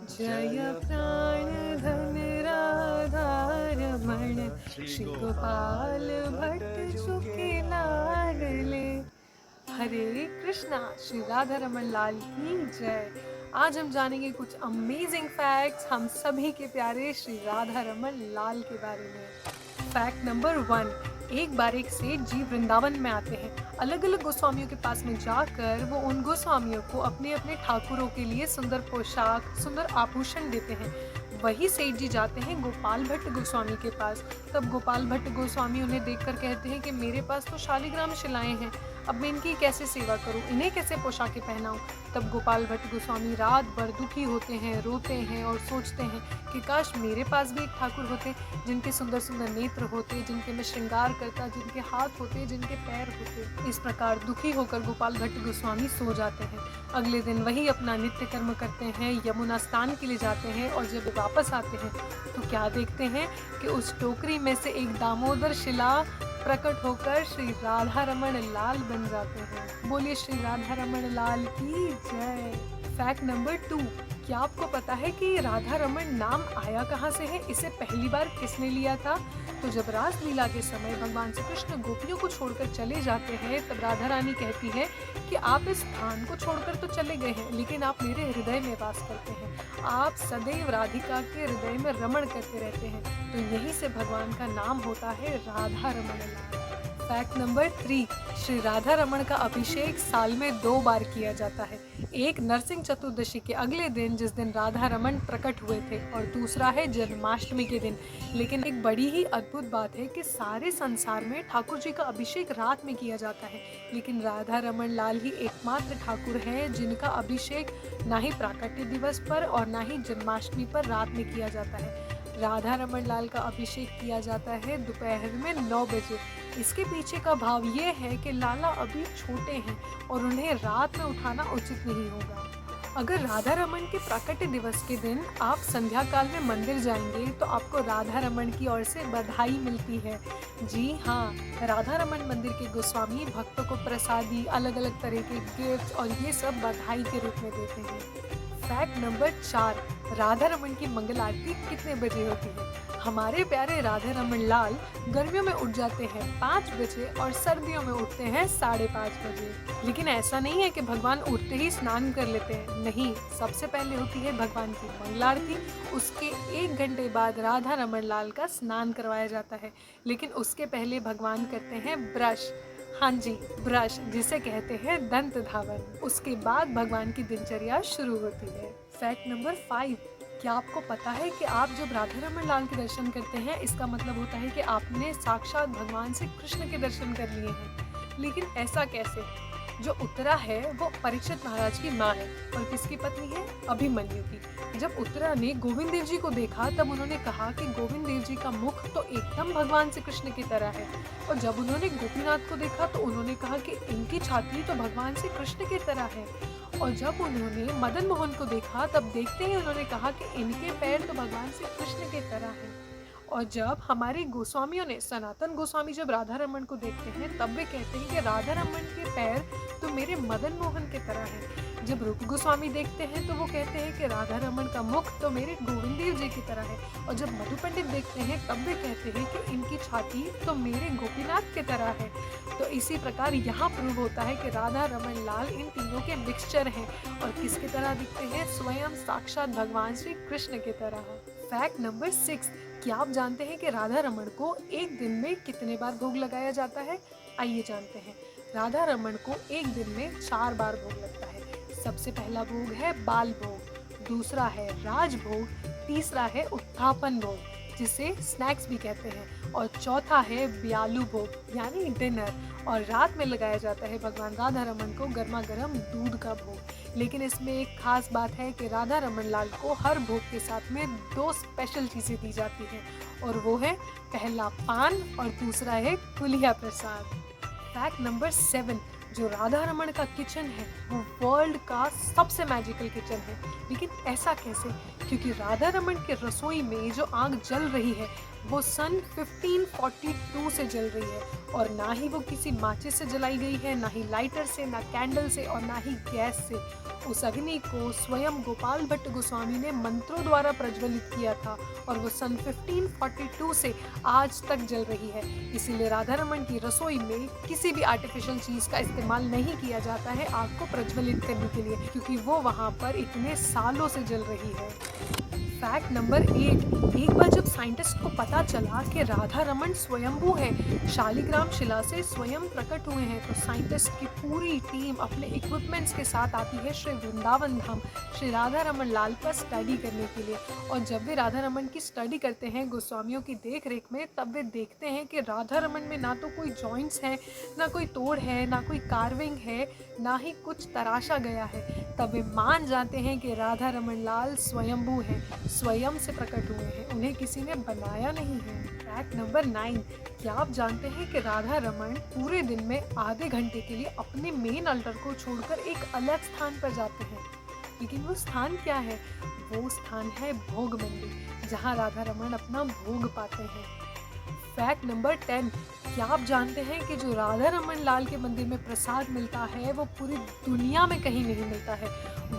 जय प्राणधन राधारमण श्री गोपाल भट्ट चुके लाडले। हरे कृष्णा। श्री राधा रमन लाल की जय। आज हम जानेंगे कुछ अमेजिंग फैक्ट्स हम सभी के प्यारे श्री राधा रमन लाल के बारे में। Fact number 1। एक बार एक सेठ जी वृंदावन में आते हैं। अलग अलग गोस्वामियों के पास में जाकर वो उन गोस्वामियों को अपने अपने ठाकुरों के लिए सुंदर पोशाक, सुंदर आभूषण देते हैं। वही सेठ जी जाते हैं गोपाल भट्ट गोस्वामी के पास। तब गोपाल भट्ट गोस्वामी उन्हें देखकर कहते हैं कि मेरे पास तो शालिग्राम शिलाएं हैं, अब मैं इनकी कैसे सेवा करूं, इन्हें कैसे पोशाकें पहनाऊं। तब गोपाल भट्ट गोस्वामी रात भर दुखी होते हैं, रोते हैं और सोचते हैं कि काश मेरे पास भी एक ठाकुर होते जिनके सुंदर सुंदर नेत्र होते, जिनके मैं श्रृंगार करता, जिनके हाथ होते, जिनके पैर होते। इस प्रकार दुखी होकर गोपाल भट्ट गोस्वामी सो जाते हैं। अगले दिन वही अपना नित्य कर्म करते हैं, यमुना स्नान के लिए जाते हैं और जब वापस आते हैं तो क्या देखते हैं कि उस टोकरी में से एक दामोदर शिला प्रकट होकर श्री राधा रमन लाल बन जाते हैं। बोलिए श्री राधा रमन लाल की जय। Fact number 2। क्या आपको पता है कि राधा रमन नाम आया कहाँ से है, इसे पहली बार किसने लिया था? तो जब रासलीला के समय भगवान श्री कृष्ण गोपियों को छोड़कर चले जाते हैं तब राधा रानी कहती है कि आप इस स्थान को छोड़कर तो चले गए हैं लेकिन आप मेरे हृदय में वास करते हैं, आप सदैव राधिका के हृदय में रमण करते रहते हैं। तो यहीं से भगवान का नाम होता है राधा रमन लाल। Fact number 3। श्री राधा रमन का अभिषेक साल में 2 बार किया जाता है। एक नरसिंह चतुर्दशी के अगले दिन जिस दिन राधा रमन प्रकट हुए थे और दूसरा है जन्माष्टमी के दिन। लेकिन एक बड़ी ही अद्भुत बात है कि सारे संसार में ठाकुर जी का अभिषेक रात में किया जाता है, लेकिन राधा रमन लाल ही एकमात्र ठाकुर है जिनका अभिषेक ना ही प्राकट्य दिवस पर और ना ही जन्माष्टमी पर रात में किया जाता है। राधा रमन लाल का अभिषेक किया जाता है दोपहर में 9 बजे। इसके पीछे का भाव ये है कि लाला अभी छोटे हैं और उन्हें रात में उठाना उचित नहीं होगा। अगर राधा रमन के प्राकट्य दिवस के दिन आप संध्या काल में मंदिर जाएंगे तो आपको राधा रमन की ओर से बधाई मिलती है। जी हाँ, राधा रमन मंदिर के गोस्वामी भक्तों को प्रसादी, अलग अलग तरह के गिफ्ट और ये सब बधाई के रूप में देते हैं। Fact number 4। राधा रमन की मंगल आरती कितने बजे होती है? हमारे प्यारे राधा रमन लाल गर्मियों में उठ जाते हैं 5 बजे और सर्दियों में उठते हैं 5:30 बजे। लेकिन ऐसा नहीं है कि भगवान उठते ही स्नान कर लेते हैं, नहीं, सबसे पहले होती है भगवान की मंगल आरती, उसके 1 घंटे बाद राधा रमन लाल का स्नान करवाया जाता है। लेकिन उसके पहले भगवान करते हैं ब्रश, हाँ जी ब्रश, जिसे कहते हैं दंत धावन। उसके बाद भगवान की दिनचर्या शुरू होती है। Fact number 5। क्या आपको पता है कि आप जब राधा रमन लाल के दर्शन करते हैं इसका मतलब होता है कि आपने साक्षात भगवान से कृष्ण के दर्शन कर लिए हैं। लेकिन ऐसा कैसे? जो उत्तरा है वो परीक्षित महाराज की माँ है और किसकी पत्नी है? अभिमन्यु की। जब उत्तरा ने गोविंद देव जी को देखा तब उन्होंने कहा कि गोविंद देव जी का मुख तो एकदम भगवान श्री कृष्ण की तरह है। और जब उन्होंने गोपीनाथ को देखा तो उन्होंने कहा कि इनकी छाती तो भगवान श्री कृष्ण की तरह है। और जब उन्होंने मदन मोहन को देखा तब देखते ही उन्होंने कहा कि इनके पैर तो भगवान श्री कृष्ण की तरह है। और जब हमारे गोस्वामियों ने, सनातन गोस्वामी जब राधा रमन को देखते हैं तब वे कहते हैं कि राधा रमन के पैर तो मेरे मदन मोहन के तरह है। जब रूप गोस्वामी देखते हैं तो वो कहते हैं कि राधा रमन का मुख तो मेरे गोविंद देव जी की तरह है। और जब मधु पंडित देखते हैं तब वे कहते हैं कि इनकी छाती तो मेरे गोपीनाथ की तरह है। तो इसी प्रकार यहाँ प्रूव होता है कि राधा रमन लाल इन तीनों के मिक्सचर हैं और किसकी तरह दिखते हैं? स्वयं साक्षात भगवान श्री कृष्ण की तरह। Fact number 6। क्या आप जानते हैं कि राधा रमन को एक दिन में कितने बार भोग लगाया जाता है? आइए जानते हैं। राधा रमन को एक दिन में 4 बार भोग लगता है। सबसे पहला भोग है बाल भोग, दूसरा है राज भोग, तीसरा है उत्थापन भोग जिसे स्नैक्स भी कहते हैं, और चौथा है ब्यालू भोग यानी डिनर। और रात में लगाया जाता है भगवान राधा रमन को गर्मा गर्म दूध का भोग। लेकिन इसमें एक खास बात है कि राधा रमन लाल को हर भोग के साथ में 2 स्पेशल चीज़ें दी जाती हैं और वो है पहला पान और दूसरा है कुलिया प्रसाद। Fact number 7। जो राधा रमन का किचन है वो वर्ल्ड का सबसे मैजिकल किचन है। लेकिन ऐसा कैसे? क्योंकि राधा रमन की रसोई में जो आग जल रही है वो सन 1542 से जल रही है, और ना ही वो किसी माचिस से जलाई गई है, ना ही लाइटर से, ना कैंडल से, और ना ही गैस से। उस अग्नि को स्वयं गोपाल भट्ट गोस्वामी ने मंत्रों द्वारा प्रज्वलित किया था, और वो सन 1542 से आज तक जल रही है। इसीलिए राधा रमन की रसोई में किसी भी आर्टिफिशियल चीज़ का इस्तेमाल नहीं किया जाता है आग को प्रज्वलित करने के लिए, क्योंकि वो वहाँ पर इतने सालों से जल रही है। फैक्ट नंबर 8, एक बार जब साइंटिस्ट को पता चला कि राधा रमन स्वयंभू है, शालिग्राम शिला से स्वयं प्रकट हुए हैं, तो साइंटिस्ट की पूरी टीम अपने इक्विपमेंट्स के साथ आती है श्री वृंदावन धाम श्री राधा रमन लाल पर स्टडी करने के लिए। और जब वे राधा रमन की स्टडी करते हैं गोस्वामियों की देख रेख में, तब वे देखते हैं कि राधा रमन में ना तो कोई जॉइंट्स हैं, ना कोई तोड़ है, ना कोई कार्विंग है, ना ही कुछ तराशा गया है। तब वे मान जाते हैं कि राधा रमन लाल स्वयंभू हैं, स्वयं से प्रकट हुए हैं, उन्हें किसी ने बनाया नहीं है। फैक्ट नंबर 9, क्या आप जानते हैं कि राधा रमन पूरे दिन में आधे घंटे के लिए अपने मेन अल्टर को छोड़कर एक अलग स्थान पर जाते हैं? लेकिन वो स्थान क्या है? वो स्थान है भोग मंडी, जहाँ राधा रमन अपना भोग पाते हैं। फैक्ट नंबर 10, क्या आप जानते हैं कि जो राधा रमन लाल के मंदिर में प्रसाद मिलता है वो पूरी दुनिया में कहीं नहीं मिलता है?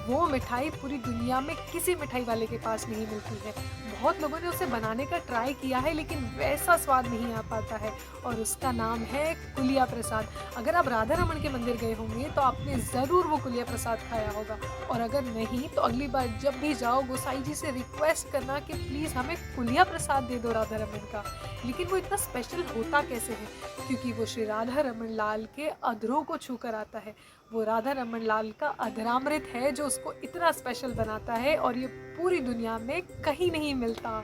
वो मिठाई पूरी दुनिया में किसी मिठाई वाले के पास नहीं मिलती है। बहुत लोगों ने उसे बनाने का ट्राई किया है, लेकिन वैसा स्वाद नहीं आ पाता है, और उसका नाम है कुलिया प्रसाद। अगर आप राधा रमन के मंदिर गए होंगे तो आपने ज़रूर वो कुलिया प्रसाद खाया होगा, और अगर नहीं तो अगली बार जब भी जाओ गोसाई जी से रिक्वेस्ट करना कि प्लीज़ हमें कुलिया प्रसाद दे दो राधा रमन का। लेकिन वो इतना स्पेशल होता कैसे है? क्योंकि वो श्री राधा रमन लाल के अधरों को छूकर आता है। वो राधा रमन लाल का अधरामृत है जो उसको इतना स्पेशल बनाता है, और ये पूरी दुनिया में कहीं नहीं मिलता।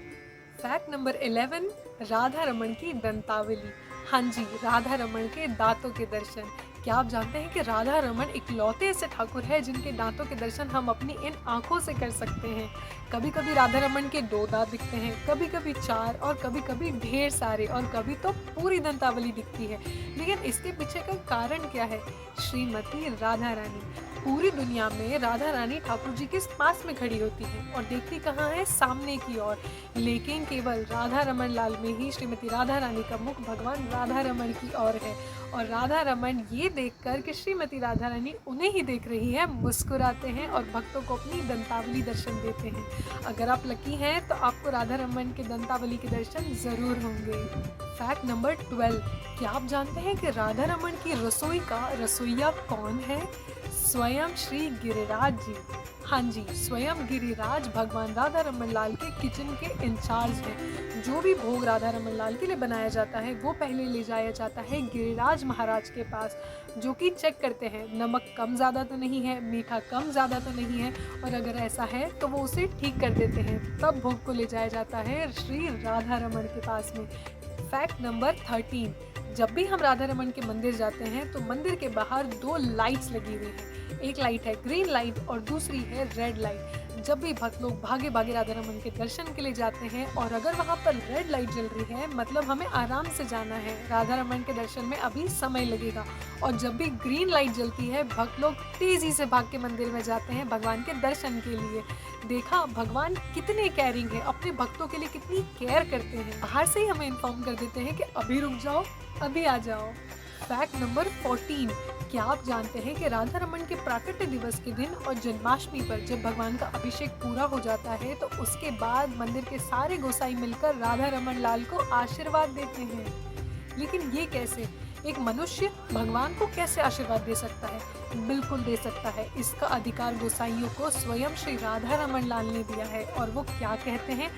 फैक्ट नंबर 11, राधा रमन की दंतावली। हाँ जी, राधा रमन के दांतों के दर्शन। क्या आप जानते हैं कि राधा रमन इकलौते ऐसे ठाकुर है जिनके दांतों के दर्शन हम अपनी इन आंखों से कर सकते हैं। कभी कभी राधा रमन के 2 दांत दिखते हैं, कभी कभी 4, और कभी कभी ढेर सारे, और कभी तो पूरी दंतावली दिखती है। लेकिन इसके पीछे का कारण क्या है? श्रीमती राधा रानी। पूरी दुनिया में राधा रानी ठाकुर जी के पास में खड़ी होती है और देखती कहाँ है? सामने की ओर। लेकिन केवल राधा रमन लाल में ही श्रीमती राधा रानी का मुख भगवान राधा रमन की ओर है, और राधा रमन ये देखकर कि श्रीमती राधा रानी उन्हें ही देख रही है, मुस्कुराते हैं और भक्तों को अपनी दंतावली दर्शन देते हैं। अगर आप लकी हैं तो आपको राधा रमन के दंतावली के दर्शन ज़रूर होंगे। फैक्ट नंबर 12, क्या आप जानते हैं कि राधा रमन की रसोई का रसोइया कौन है? स्वयं श्री गिरिराज जी। हाँ जी, स्वयं गिरिराज भगवान राधा रमन लाल के किचन के इंचार्ज हैं। जो भी भोग राधा रमन लाल के लिए बनाया जाता है वो पहले ले जाया जाता है गिरिराज महाराज के पास, जो कि चेक करते हैं नमक कम ज़्यादा तो नहीं है, मीठा कम ज़्यादा तो नहीं है, और अगर ऐसा है तो वो उसे ठीक कर देते हैं। तब भोग को ले जाया जाता है श्री राधा रमन के पास में। फैक्ट नंबर 13, जब भी हम राधा रमन के मंदिर जाते हैं तो मंदिर के बाहर 2 लाइट्स लगी हुई हैं। एक लाइट है ग्रीन लाइट और दूसरी है रेड लाइट। जब भी भक्त लोग भागे भागे राधा रमन के दर्शन के लिए जाते हैं, और अगर वहाँ पर रेड लाइट जल रही है मतलब हमें आराम से जाना है, राधा रमन के दर्शन में अभी समय लगेगा। और जब भी ग्रीन लाइट जलती है भक्त लोग तेज़ी से भाग के मंदिर में जाते हैं भगवान के दर्शन के लिए। देखा भगवान कितने केयरिंग है, अपने भक्तों के लिए कितनी केयर करते हैं। बाहर से ही हमें इन्फॉर्म कर देते हैं कि अभी रुक जाओ, अभी आ जाओ। फैक्ट नंबर 14, क्या आप जानते हैं कि राधा रमन के प्राकट्य दिवस के दिन और जन्माष्टमी पर जब भगवान का अभिषेक पूरा हो जाता है तो उसके बाद मंदिर के सारे गोसाई मिलकर राधा रमन लाल को आशीर्वाद देते हैं? लेकिन ये कैसे? एक मनुष्य भगवान को कैसे आशीर्वाद दे सकता है? बिल्कुल दे सकता है। इसका अधिकार गोसाइयों को स्वयं श्री राधा रमन लाल ने दिया है, और वो क्या कहते हैं?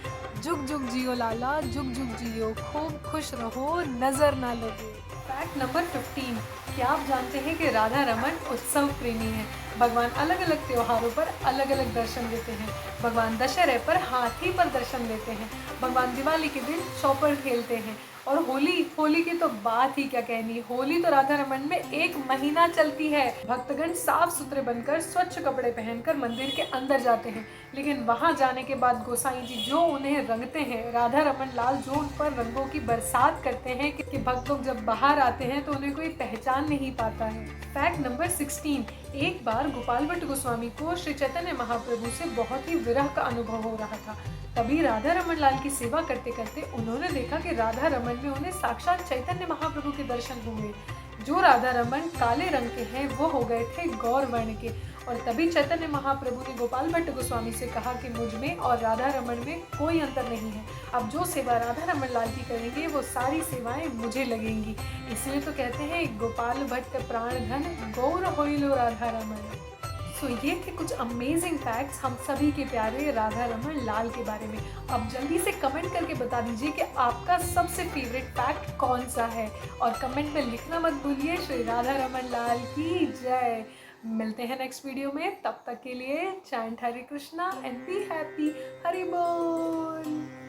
जुग जुग जियो लाला, जुग जुग जियो, खूब खुश रहो, नजर ना लगे। फैक्ट नंबर 15, क्या आप जानते हैं कि राधा रमन उत्सव प्रेमी हैं? भगवान अलग अलग त्योहारों पर अलग अलग दर्शन देते हैं। भगवान दशहरे पर हाथी पर दर्शन देते हैं, भगवान दिवाली के दिन चौपर खेलते हैं, और होली होली की तो बात ही क्या कहनी। होली तो राधा रमन में 1 महीना चलती है। भक्तगण साफ सुथरे बनकर स्वच्छ कपड़े पहनकर मंदिर के अंदर जाते हैं, लेकिन वहां जाने के बाद गोसाई जी जो उन्हें रंगते हैं, राधा रमन लाल जो उन पर रंगों की बरसात करते हैं कि भक्त लोग जब बाहर आते हैं तो उन्हें कोई पहचान नहीं पाता है। फैक्ट नंबर 16, एक बार गोपाल भट्ट गोस्वामी को श्री चैतन्य महाप्रभु से बहुत ही विरह का अनुभव हो रहा था। तभी राधा रमन लाल की सेवा करते करते उन्होंने देखा कि राधा रमन में उन्हें साक्षात चैतन्य महाप्रभु के दर्शन हुए। जो राधा रमन काले रंग के हैं वो हो गए थे गौर वर्ण के। और तभी चैतन्य महाप्रभु ने गोपाल भट्ट गोस्वामी से कहा कि मुझ में और राधा रमन में कोई अंतर नहीं है। अब जो सेवा राधा रमन लाल की करेंगे वो सारी सेवाएं मुझे लगेंगी। इसलिए तो कहते हैं गोपाल भट्ट प्राण धन गौर होइलो राधा रमन। सो ये थे कुछ अमेजिंग फैक्ट्स हम सभी के प्यारे राधा रमन लाल के बारे में। अब जल्दी से कमेंट करके बता दीजिए कि आपका सबसे फेवरेट फैक्ट कौन सा है, और कमेंट में लिखना मत भूलिए। श्री राधा रमन लाल की जय। मिलते हैं नेक्स्ट वीडियो में, तब तक के लिए chant Hare Krishna and be happy. Hari बोल।